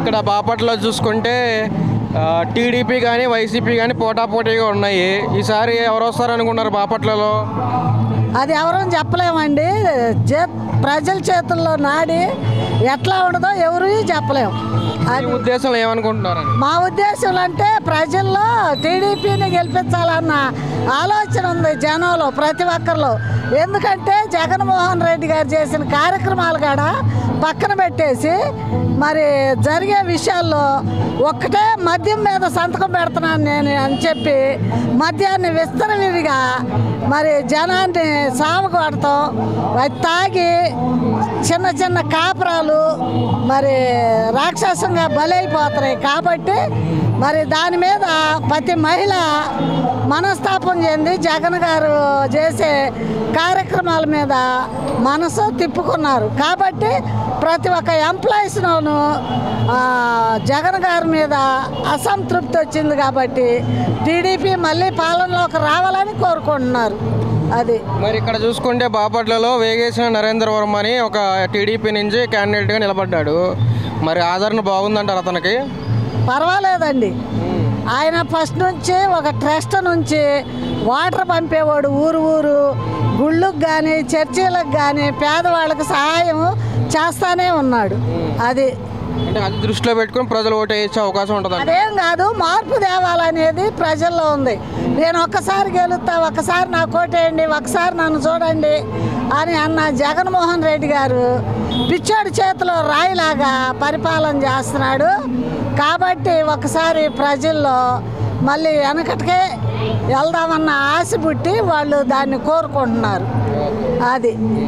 ఇక్కడ బాపట్ల చూసుకుంటే టీడీపీ కానీ వైసీపీ కానీ పోటాపోటీగా ఉన్నాయి. ఈసారి ఎవరు వస్తారనుకున్నారు బాపట్లలో? అది ఎవరో చెప్పలేమండి. ప్రజల చేతుల్లో నాడి ఎట్లా ఉండదో ఎవరు చెప్పలేము. అది ఉద్దేశంలో ఏమనుకుంటున్నారు? మా ఉద్దేశంలో అంటే ప్రజల్లో టీడీపీని గెలిపించాలన్న ఆలోచన ఉంది జనంలో, ప్రతి ఒక్కరిలో. ఎందుకంటే జగన్మోహన్ రెడ్డి గారు చేసిన కార్యక్రమాలు కూడా పక్కన పెట్టేసి మరి జరిగే విషయాల్లో ఒక్కటే మద్యం మీద సంతకం పెడుతున్నాను నేను అని చెప్పి మద్యాన్ని విస్తరవిడిగా మరి జనాన్ని సామగొడతాం, అది తాగి చిన్న చిన్న కాపురాలు మరి రాక్షసంగా బలైపోతున్నాయి. కాబట్టి మరి దాని మీద ప్రతి మహిళ మనస్తాపం చెంది జగన్ గారు చేసే కార్యక్రమాల మీద మనసు తిప్పుకున్నారు. కాబట్టి ప్రతి ఒక్క ఎంప్లాయీస్లోనూ జగన్ గారి మీద అసంతృప్తి వచ్చింది. కాబట్టి టీడీపీ మళ్ళీ పాలనలోకి రావాలని కోరుకుంటున్నారు. అది మరి ఇక్కడ చూసుకుంటే బాపట్లలో వేగేసిన నరేంద్ర వర్మ అని ఒక టీడీపీ నుంచి క్యాండిడేట్గా నిలబడ్డాడు. మరి ఆదరణ బాగుందంటారు అతనికి? పర్వాలేదండి. ఆయన ఫస్ట్ నుంచి ఒక ట్రస్ట్ నుంచి వాటర్ పంపేవాడు, ఊరు ఊరు గుళ్ళకు కానీ చర్చీలకు కానీ పేదవాళ్ళకి సహాయం చేస్తానే ఉన్నాడు. అది అంటే అది దృష్టిలో పెట్టుకుని ప్రజలు ఓటు వేసే అవకాశం ఉంటుంది. అదేం కాదు, మార్పు తేవాలనేది ప్రజల్లో ఉంది. నేను ఒక్కసారి గెలుస్తా, ఒక్కసారి నాకు కోటేయండి, ఒకసారి నన్ను చూడండి అని అన్న జగన్మోహన్ రెడ్డి గారు పిచ్చోడి చేతిలో రాయిలాగా పరిపాలన చేస్తున్నాడు. కాబట్టి ఒకసారి ప్రజల్లో మళ్ళీ వెనకటికే వెళ్దామన్న ఆశ పుట్టి వాళ్ళు దాన్ని కోరుకుంటున్నారు. అది